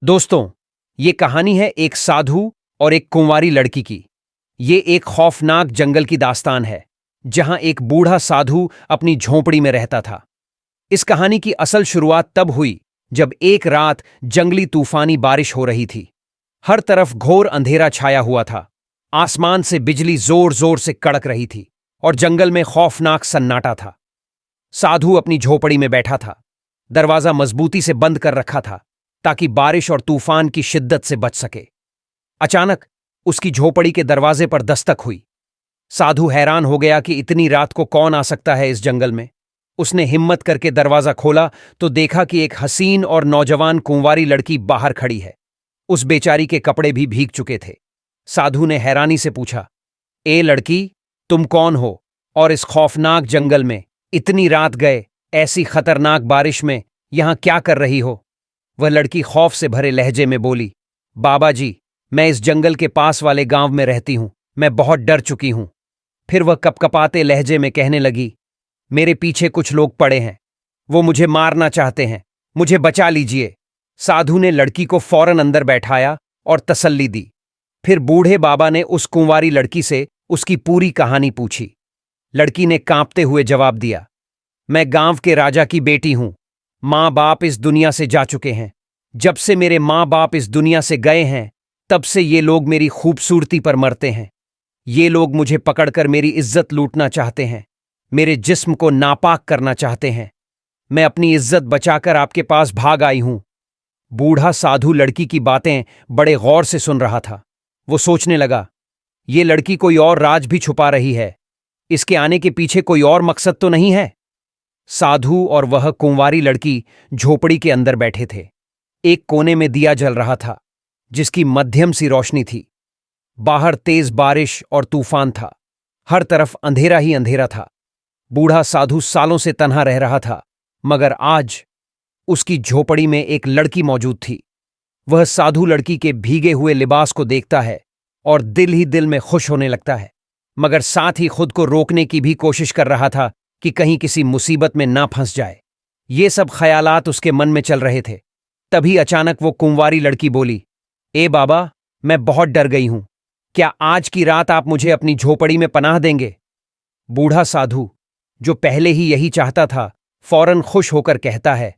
दोस्तों, ये कहानी है एक साधु और एक कुंवारी लड़की की। ये एक खौफनाक जंगल की दास्तान है, जहां एक बूढ़ा साधु अपनी झोंपड़ी में रहता था। इस कहानी की असल शुरुआत तब हुई जब एक रात जंगली तूफानी बारिश हो रही थी। हर तरफ घोर अंधेरा छाया हुआ था। आसमान से बिजली जोर जोर से कड़क रही थी और जंगल में खौफनाक सन्नाटा था। साधु अपनी झोपड़ी में बैठा था। दरवाजा मजबूती से बंद कर रखा था ताकि बारिश और तूफान की शिद्दत से बच सके। अचानक उसकी झोपड़ी के दरवाजे पर दस्तक हुई। साधु हैरान हो गया कि इतनी रात को कौन आ सकता है इस जंगल में। उसने हिम्मत करके दरवाजा खोला तो देखा कि एक हसीन और नौजवान कुंवारी लड़की बाहर खड़ी है। उस बेचारी के कपड़े भी भीग चुके थे। साधु ने हैरानी से पूछा, ए लड़की, तुम कौन हो और इस खौफनाक जंगल में इतनी रात गए ऐसी खतरनाक बारिश में यहां क्या कर रही हो? वह लड़की खौफ से भरे लहजे में बोली, बाबा जी, मैं इस जंगल के पास वाले गांव में रहती हूं। मैं बहुत डर चुकी हूं। फिर वह कपकपाते लहजे में कहने लगी, मेरे पीछे कुछ लोग पड़े हैं। वो मुझे मारना चाहते हैं। मुझे बचा लीजिए। साधु ने लड़की को फौरन अंदर बैठाया और तसल्ली दी। फिर बूढ़े बाबा ने उस कुंवारी लड़की से उसकी पूरी कहानी पूछी। लड़की ने कांपते हुए जवाब दिया, मैं गांव के राजा की बेटी हूं। माँ बाप इस दुनिया से जा चुके हैं। जब से मेरे माँ बाप इस दुनिया से गए हैं, तब से ये लोग मेरी खूबसूरती पर मरते हैं। ये लोग मुझे पकड़कर मेरी इज्जत लूटना चाहते हैं। मेरे जिस्म को नापाक करना चाहते हैं। मैं अपनी इज्जत बचाकर आपके पास भाग आई हूं। बूढ़ा साधु लड़की की बातें बड़े गौर से सुन रहा था। वो सोचने लगा, ये लड़की कोई और राज भी छुपा रही है। इसके आने के पीछे कोई और मकसद तो नहीं है। साधु और वह कुंवारी लड़की झोपड़ी के अंदर बैठे थे। एक कोने में दिया जल रहा था, जिसकी मध्यम सी रोशनी थी। बाहर तेज बारिश और तूफान था। हर तरफ अंधेरा ही अंधेरा था। बूढ़ा साधु सालों से तन्हा रह रहा था, मगर आज उसकी झोपड़ी में एक लड़की मौजूद थी। वह साधु लड़की के भीगे हुए लिबास को देखता है और दिल ही दिल में खुश होने लगता है, मगर साथ ही खुद को रोकने की भी कोशिश कर रहा था कि कहीं किसी मुसीबत में ना फंस जाए। ये सब ख्यालात उसके मन में चल रहे थे। तभी अचानक वो कुंवारी लड़की बोली, ए बाबा, मैं बहुत डर गई हूं। क्या आज की रात आप मुझे अपनी झोपड़ी में पनाह देंगे? बूढ़ा साधु, जो पहले ही यही चाहता था, फौरन खुश होकर कहता है,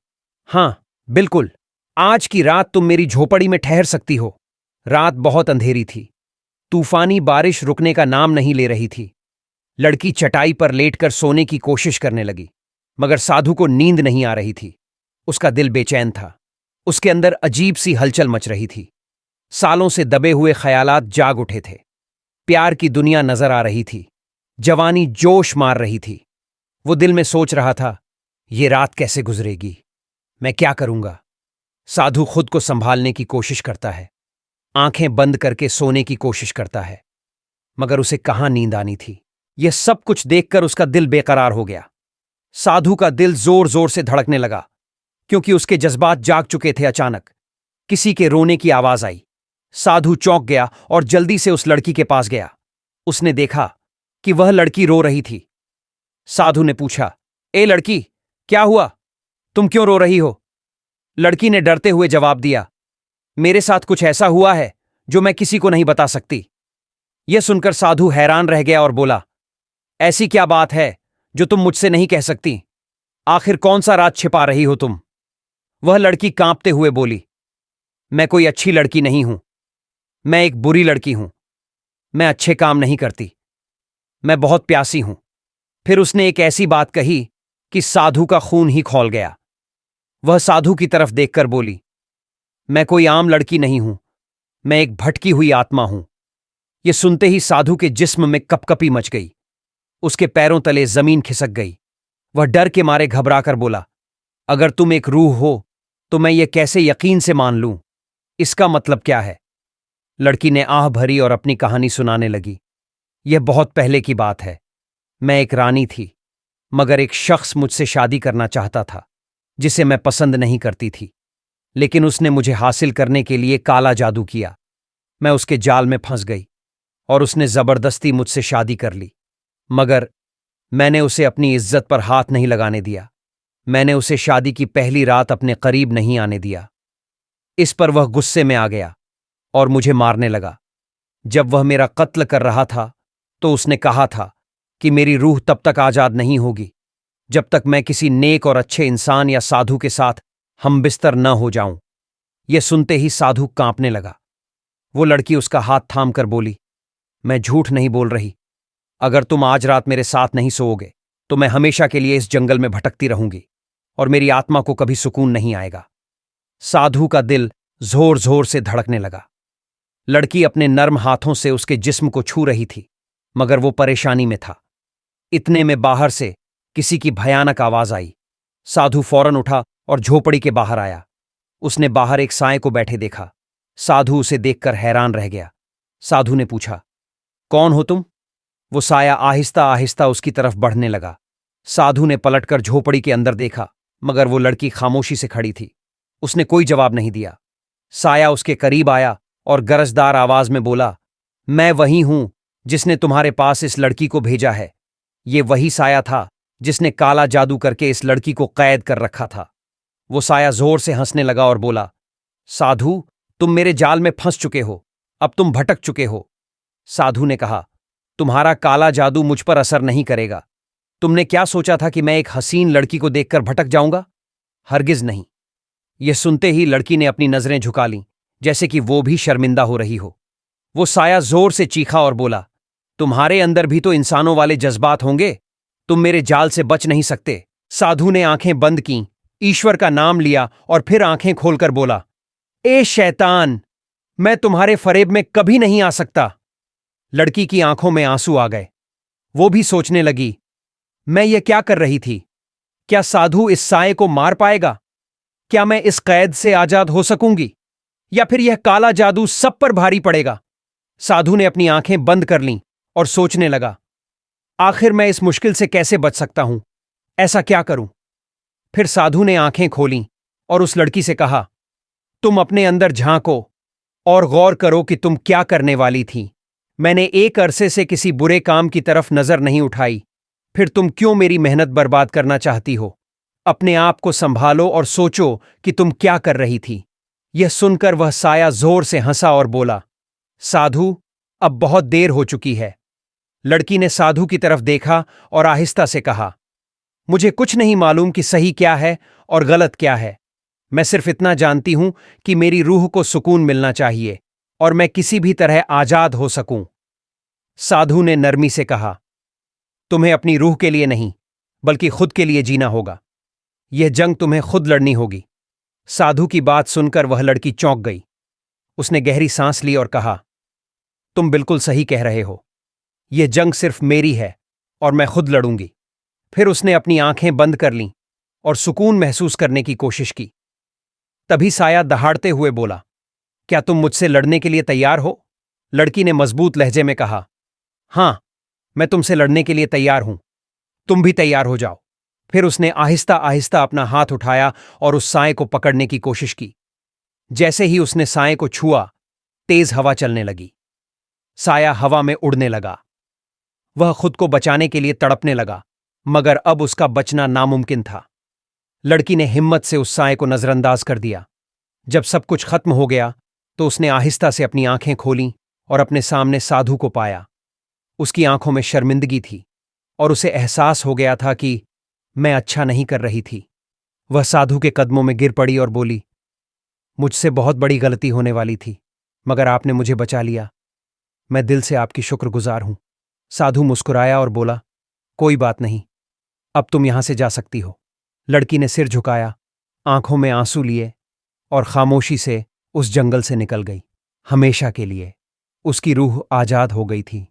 हां, बिल्कुल, आज की रात तुम मेरी झोपड़ी में ठहर सकती हो। रात बहुत अंधेरी थी। तूफानी बारिश रुकने का नाम नहीं ले रही थी। लड़की चटाई पर लेटकर सोने की कोशिश करने लगी, मगर साधु को नींद नहीं आ रही थी। उसका दिल बेचैन था। उसके अंदर अजीब सी हलचल मच रही थी। सालों से दबे हुए ख्यालात जाग उठे थे। प्यार की दुनिया नजर आ रही थी। जवानी जोश मार रही थी। वो दिल में सोच रहा था, ये रात कैसे गुजरेगी? मैं क्या करूंगा? साधु खुद को संभालने की कोशिश करता है। आंखें बंद करके सोने की कोशिश करता है, मगर उसे कहां नींद आनी थी। यह सब कुछ देखकर उसका दिल बेकरार हो गया। साधु का दिल जोर जोर से धड़कने लगा, क्योंकि उसके जज्बात जाग चुके थे। अचानक किसी के रोने की आवाज आई। साधु चौंक गया और जल्दी से उस लड़की के पास गया। उसने देखा कि वह लड़की रो रही थी। साधु ने पूछा, ए लड़की, क्या हुआ? तुम क्यों रो रही हो? लड़की ने डरते हुए जवाब दिया, मेरे साथ कुछ ऐसा हुआ है जो मैं किसी को नहीं बता सकती। यह सुनकर साधु हैरान रह गया और बोला, ऐसी क्या बात है जो तुम मुझसे नहीं कह सकती? आखिर कौन सा राज छिपा रही हो तुम? वह लड़की कांपते हुए बोली, मैं कोई अच्छी लड़की नहीं हूं। मैं एक बुरी लड़की हूं। मैं अच्छे काम नहीं करती। मैं बहुत प्यासी हूं। फिर उसने एक ऐसी बात कही कि साधु का खून ही खौल गया। वह साधु की तरफ देखकर बोली, मैं कोई आम लड़की नहीं हूं। मैं एक भटकी हुई आत्मा हूं। यह सुनते ही साधु के जिस्म में कपकपी मच गई। उसके पैरों तले जमीन खिसक गई। वह डर के मारे घबराकर बोला, अगर तुम एक रूह हो तो मैं ये कैसे यकीन से मान लूं? इसका मतलब क्या है? लड़की ने आह भरी और अपनी कहानी सुनाने लगी। यह बहुत पहले की बात है। मैं एक रानी थी, मगर एक शख्स मुझसे शादी करना चाहता था, जिसे मैं पसंद नहीं करती थी। लेकिन उसने मुझे हासिल करने के लिए काला जादू किया। मैं उसके जाल में फंस गई और उसने जबरदस्ती मुझसे शादी कर ली। मगर मैंने उसे अपनी इज्जत पर हाथ नहीं लगाने दिया। मैंने उसे शादी की पहली रात अपने करीब नहीं आने दिया। इस पर वह गुस्से में आ गया और मुझे मारने लगा। जब वह मेरा कत्ल कर रहा था तो उसने कहा था कि मेरी रूह तब तक आजाद नहीं होगी जब तक मैं किसी नेक और अच्छे इंसान या साधु के साथ हमबिस्तर न हो जाऊं। यह सुनते ही साधु कांपने लगा। वो लड़की उसका हाथ थाम कर बोली, मैं झूठ नहीं बोल रही। अगर तुम आज रात मेरे साथ नहीं सोओगे तो मैं हमेशा के लिए इस जंगल में भटकती रहूंगी और मेरी आत्मा को कभी सुकून नहीं आएगा। साधु का दिल जोर जोर से धड़कने लगा। लड़की अपने नर्म हाथों से उसके जिस्म को छू रही थी, मगर वो परेशानी में था। इतने में बाहर से किसी की भयानक आवाज आई। साधु फौरन उठा और झोपड़ी के बाहर आया। उसने बाहर एक साए को बैठे देखा। साधु उसे देखकर हैरान रह गया। साधु ने पूछा, कौन हो तुम? वो साया आहिस्ता आहिस्ता उसकी तरफ बढ़ने लगा। साधु ने पलटकर झोपड़ी के अंदर देखा, मगर वो लड़की खामोशी से खड़ी थी। उसने कोई जवाब नहीं दिया। साया उसके करीब आया और गरजदार आवाज में बोला, मैं वही हूं जिसने तुम्हारे पास इस लड़की को भेजा है। ये वही साया था जिसने काला जादू करके इस लड़की को कैद कर रखा था। वो साया जोर से हंसने लगा और बोला, साधु, तुम मेरे जाल में फंस चुके हो। अब तुम भटक चुके हो। साधु ने कहा, तुम्हारा काला जादू मुझ पर असर नहीं करेगा। तुमने क्या सोचा था कि मैं एक हसीन लड़की को देखकर भटक जाऊंगा? हरगिज नहीं। यह सुनते ही लड़की ने अपनी नजरें झुका लीं, जैसे कि वो भी शर्मिंदा हो रही हो। वो साया जोर से चीखा और बोला, तुम्हारे अंदर भी तो इंसानों वाले जज्बात होंगे। तुम मेरे जाल से बच नहीं सकते। साधु ने आंखें बंद कीं, ईश्वर का नाम लिया और फिर आंखें खोलकर बोला, ए शैतान, मैं तुम्हारे फरेब में कभी नहीं आ सकता। लड़की की आंखों में आंसू आ गए। वो भी सोचने लगी, मैं ये क्या कर रही थी? क्या साधु इस साए को मार पाएगा? क्या मैं इस कैद से आजाद हो सकूंगी? या फिर यह काला जादू सब पर भारी पड़ेगा? साधु ने अपनी आंखें बंद कर लीं और सोचने लगा, आखिर मैं इस मुश्किल से कैसे बच सकता हूं? ऐसा क्या करूं? फिर साधु ने आंखें खोलीं और उस लड़की से कहा, तुम अपने अंदर झांको और गौर करो कि तुम क्या करने वाली थी। मैंने एक अरसे से किसी बुरे काम की तरफ नजर नहीं उठाई, फिर तुम क्यों मेरी मेहनत बर्बाद करना चाहती हो? अपने आप को संभालो और सोचो कि तुम क्या कर रही थी। यह सुनकर वह साया जोर से हंसा और बोला, साधु, अब बहुत देर हो चुकी है। लड़की ने साधु की तरफ देखा और आहिस्ता से कहा, मुझे कुछ नहीं मालूम कि सही क्या है और गलत क्या है। मैं सिर्फ इतना जानती हूं कि मेरी रूह को सुकून मिलना चाहिए और मैं किसी भी तरह आजाद हो सकूं। साधु ने नरमी से कहा, तुम्हें अपनी रूह के लिए नहीं, बल्कि खुद के लिए जीना होगा। यह जंग तुम्हें खुद लड़नी होगी। साधु की बात सुनकर वह लड़की चौंक गई। उसने गहरी सांस ली और कहा, तुम बिल्कुल सही कह रहे हो। यह जंग सिर्फ मेरी है और मैं खुद लड़ूंगी। फिर उसने अपनी आंखें बंद कर लीं और सुकून महसूस करने की कोशिश की। तभी साया दहाड़ते हुए बोला, क्या तुम मुझसे लड़ने के लिए तैयार हो? लड़की ने मजबूत लहजे में कहा, हां, मैं तुमसे लड़ने के लिए तैयार हूं। तुम भी तैयार हो जाओ। फिर उसने आहिस्ता आहिस्ता अपना हाथ उठाया और उस साए को पकड़ने की कोशिश की। जैसे ही उसने साए को छुआ, तेज हवा चलने लगी। साया हवा में उड़ने लगा। वह खुद को बचाने के लिए तड़पने लगा, मगर अब उसका बचना नामुमकिन था। लड़की ने हिम्मत से उस साए को नजरअंदाज कर दिया। जब सब कुछ खत्म हो गया तो उसने आहिस्ता से अपनी आंखें खोलीं और अपने सामने साधु को पाया। उसकी आंखों में शर्मिंदगी थी और उसे एहसास हो गया था कि मैं अच्छा नहीं कर रही थी। वह साधु के कदमों में गिर पड़ी और बोली, मुझसे बहुत बड़ी गलती होने वाली थी, मगर आपने मुझे बचा लिया। मैं दिल से आपकी शुक्रगुजार हूं। साधु मुस्कुराया और बोला, कोई बात नहीं, अब तुम यहां से जा सकती हो। लड़की ने सिर झुकाया, आंखों में आंसू लिए और खामोशी से उस जंगल से निकल गई। हमेशा के लिए उसकी रूह आजाद हो गई थी।